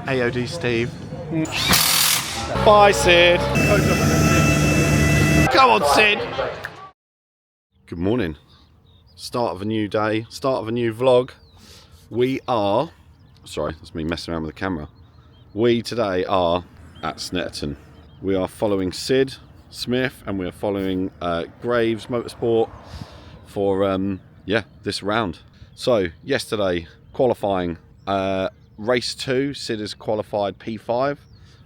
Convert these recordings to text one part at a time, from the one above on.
AOD Steve. Bye, Sid. Come on, Sid. Good morning. Start of a new day, start of a new vlog. We are, sorry, that's me messing around with the camera. We today are at Snetterton. We are following Sid Smith and we are following Graves Motorsport for this round. So yesterday qualifying, race 2, Sid has qualified P5,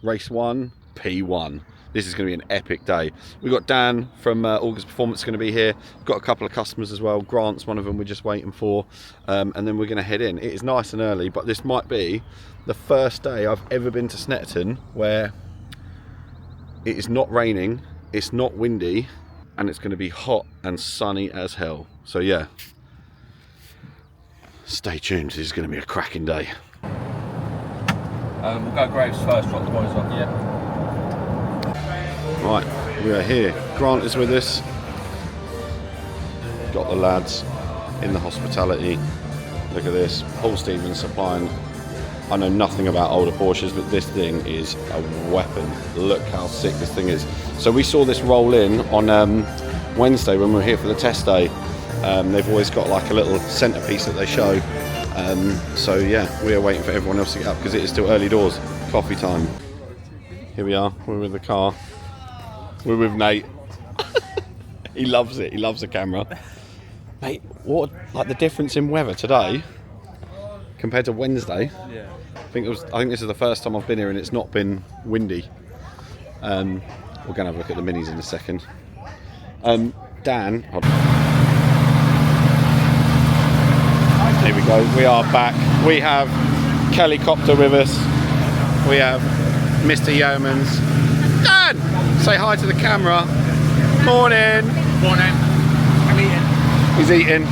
race 1 P1. This is going to be an epic day. We've got Dan from August Performance going to be here. Got a couple of customers as well. Grant's one of them we're just waiting for. And then we're going to head in. It is nice and early, but this might be the first day I've ever been to Snetterton where it is not raining, it's not windy, and it's going to be hot and sunny as hell. So yeah, stay tuned. This is going to be a cracking day. We'll go Graves first, drop the boys on. Yeah. Right, we are here. Grant is with us. Got the lads in the hospitality. Look at this. Paul Stevens supplying. I know nothing about older Porsches, but this thing is a weapon. Look how sick this thing is. So we saw this roll in on Wednesday when we were here for the test day. They've always got like a little centerpiece that they show. So yeah, we are waiting for everyone else to get up because it is still early doors. Coffee time. Here we are. We're with the car. We're with Nate. He loves it. He loves the camera. Mate, what like the difference in weather today compared to Wednesday? Yeah. I think this is the first time I've been here and it's not been windy. We're gonna have a look at the minis in a second. Dan. Hold on. Here we go. We are back. We have Kellycopter with us. We have Mr. Yeomans. Dan! Say hi to the camera. Morning. Morning. I'm eating. He's eating.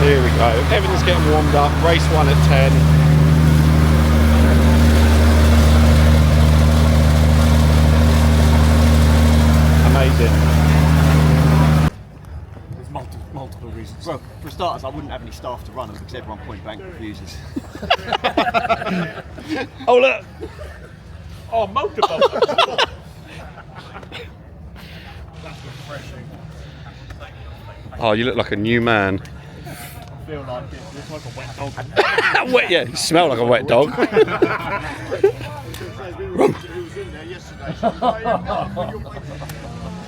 Here we go. Everything's getting warmed up. Race 1 at 10. Amazing. There's multiple reasons. Well, for starters, I wouldn't have any staff to run them because everyone point blank refuses. Oh look! Oh, motorboat. That's refreshing. Oh, you look like a new man. I feel like it. It's like a wet dog. Wet, yeah, you smell like a wet dog.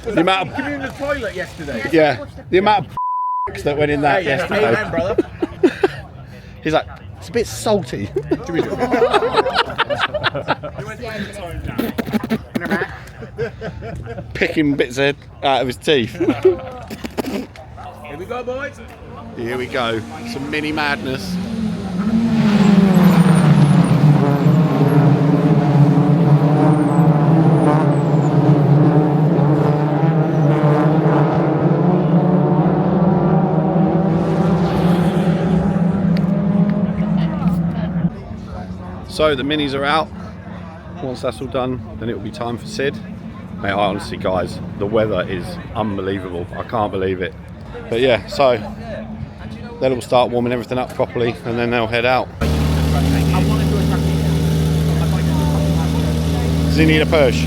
The amount of, Were you in the toilet yesterday? yeah, the amount of that went in that yesterday. Amen, brother. He's like, it's a bit salty. Picking bits out of his teeth. Here we go, boys. Here we go, some mini madness. So the minis are out. Once that's all done, then it will be time for Sid. Mate, honestly guys, the weather is unbelievable. I can't believe it. But yeah, so they'll all start warming everything up properly and then they'll head out. Does he need a push?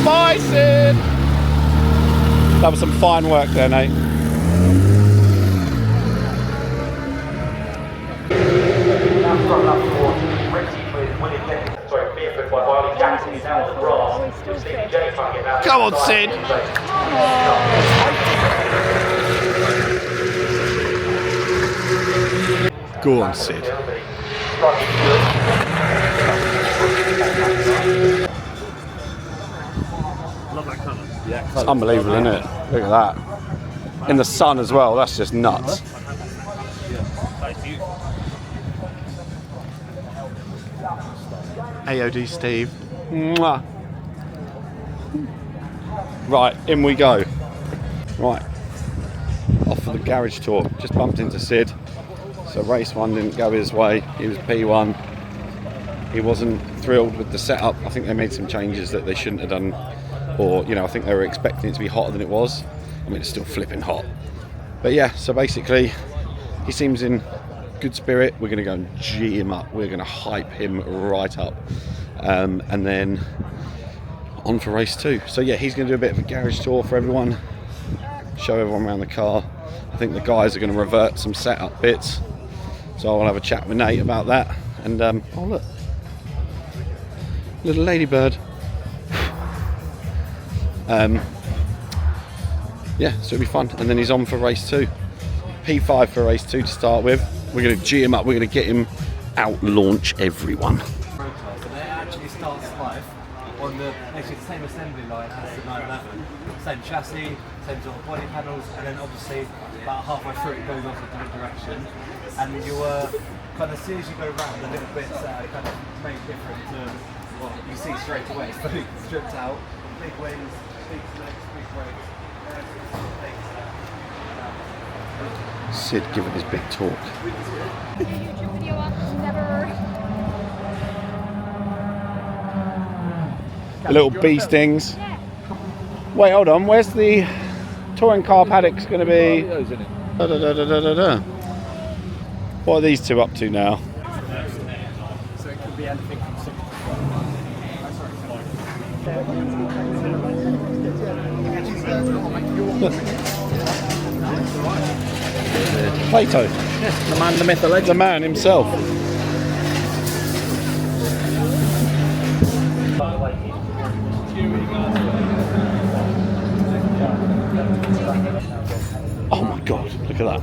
Bye, Sid! That was some fine work there, Nate. Come on, Sid! Go on, Sid. Love that colour. It's unbelievable, isn't it? Look at that. In the sun as well, that's just nuts. AOD Steve. Mwah. Right, in we go. Right, off for the garage tour. Just bumped into Sid. So race 1 didn't go his way. He was P1. He wasn't thrilled with the setup. I think they made some changes that they shouldn't have done, or I think they were expecting it to be hotter than it was. I mean, it's still flipping hot. But yeah, so basically, he seems in good spirit. We're going to go and G him up. We're going to hype him right up. And then on for race 2. So yeah, he's going to do a bit of a garage tour for everyone. Show everyone around the car. I think the guys are going to revert some setup bits. So I'll have a chat with Nate about that. And, oh look. Little ladybird. Yeah, so it'll be fun. And then he's on for race 2. P5 for race 2 to start with. We're going to G him up. We're going to get him out launch everyone. So they actually starts live on the actually the same assembly line as the 911. Same chassis, same sort of body panels, and then obviously about halfway through it goes off a different direction. And you kind of, as soon as you go round, the little bits that are kind of made different to what you see straight away. It's fully stripped out, big wings, big legs, big brakes. Sid giving his big talk. YouTube video never. The little bee stings. Wait, hold on. Where's the touring car paddock's going to be? Da, da, da, da, da, da. What are these two up to now? So it could be anything from 6 Plato. The man, the myth, the legend. The man himself. Oh my god, look at that.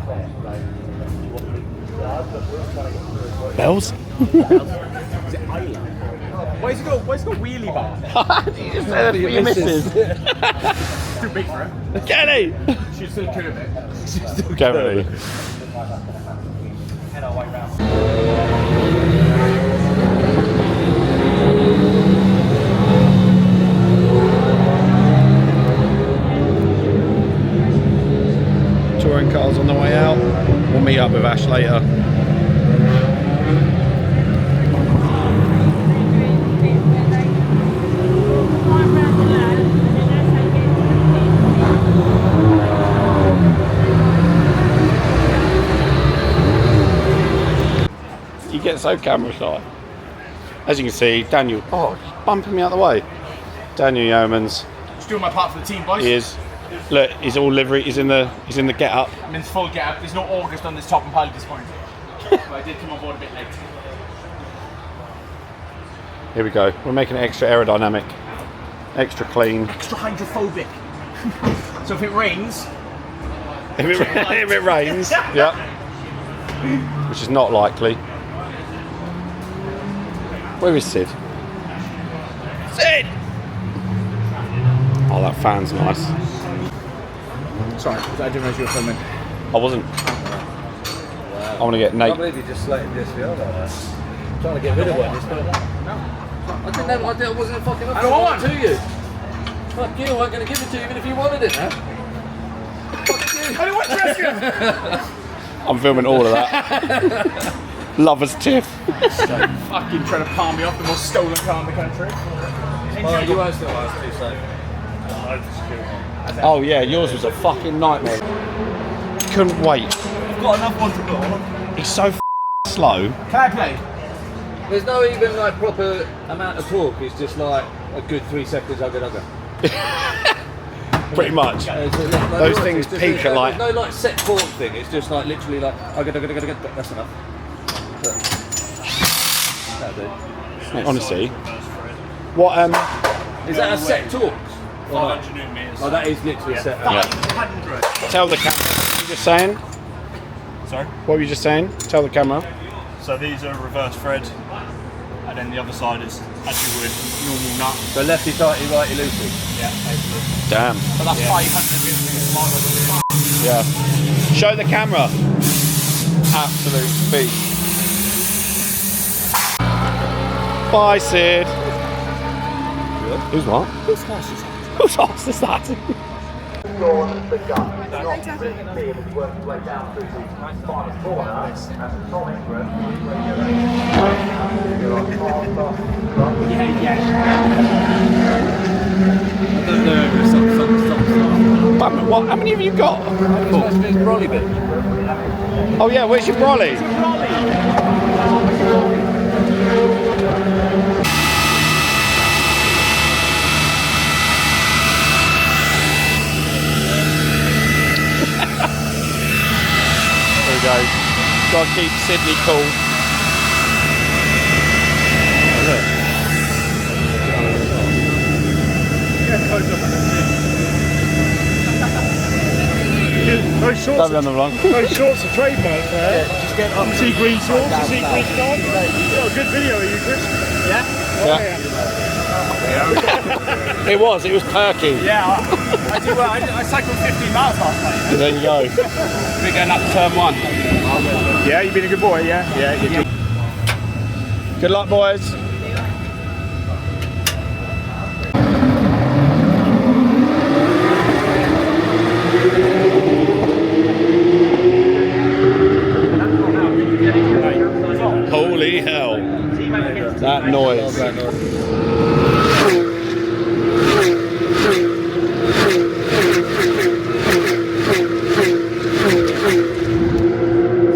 Bells? Where's it got wheelie bar? You just said it, your missus. Too big for it. Kenny! She's still could have it. Kenny. Head our way round. Touring cars on the way out. We'll meet up with Ash later. You get so camera shy. As you can see, Daniel, oh, bumping me out the way. Daniel Yeomans Just doing my part for the team, boys. is, look, he's all livery. He's in the get up. I'm in full get up. There's no August on this top and pile at this point. But I did come on board a bit late. Here we go. We're making it extra aerodynamic, extra clean. Extra hydrophobic. So if it rains, If it rains, yeah, which is not likely. Where is Sid? Sid! Oh, that fan's nice. sorry, I didn't realise you were filming. I wasn't. I want to get I Nate. believe you just slated this video like that. I'm trying to get rid of one. I didn't have, I wasn't fucking up I don't want to you. Fuck you, I weren't going to give it to you even if you wanted it now. Fuck you. I don't want to rescue. I'm filming all of that. Lover's tiff. Fucking trying to palm me off the most stolen car in the country. Oh, you won't still ask too safe. Oh yeah, yours was a fucking nightmare. Couldn't wait. I've got another one to put on. He's so slow. Can I play? There's no even like proper amount of talk, it's just like a good 3 seconds, ugga. Pretty much. Those things peak at like. There's no like set talk thing, it's just like literally like, ugga, that's enough. That'll do. Mate, honestly, what Is that a set talk? 500 Newton meters. Oh, that is literally set. Yeah. 500. Tell the camera. What were you just saying? Sorry? What were you just saying? Tell the camera. So these are reverse thread, and then the other side is as you would normal nut. So lefty tighty, righty loosey. Yeah, basically. Damn. But that's 500 meters. Yeah. Show the camera. Absolute beast. Bye, Sid. Who's what? Whose horse is that? Dawn the gun. He's not really been able to work his way down through the final corner. And Tom Ingram. What? How many have you got? Brolly bit. Oh yeah, where's your brolly? There we go. Gotta keep Sydney cool. Those shorts, those shorts are trademark there. Yeah, just get up. You see green shorts, you see green shorts. You got a good video of you, Chris. It was perky. Yeah, I do. I cycled 15 miles last night. There you go. We're going up to turn 1. Yeah, you've been a good boy, yeah? Yeah, you did. Good luck, boys. Holy hell. That noise.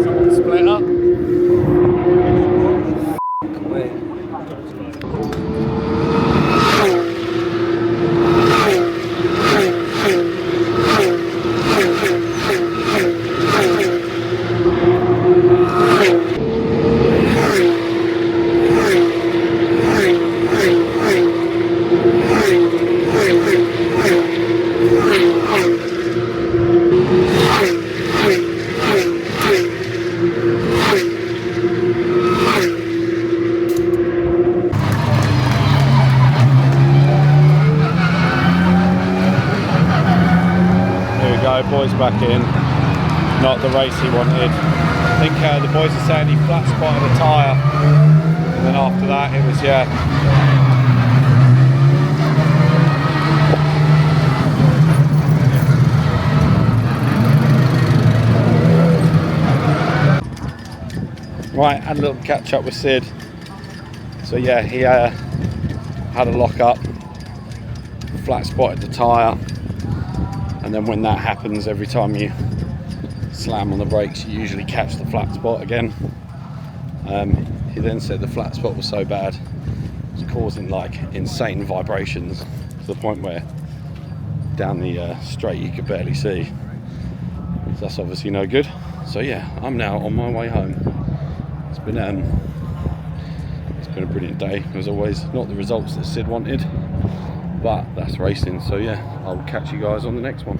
Someone split up. Boys back in, not the race he wanted. I think the boys are saying he flat spotted a tyre, and then after that it was, yeah. Right, had a little catch up with Sid. So yeah, he had a lock up, flat spotted the tyre. And then when that happens, every time you slam on the brakes, you usually catch the flat spot again. He then said the flat spot was so bad, it was causing like insane vibrations to the point where down the straight you could barely see. So that's obviously no good. So yeah, I'm now on my way home. It's been a brilliant day as always. Not the results that Sid wanted, but that's racing. So yeah, I'll catch you guys on the next one.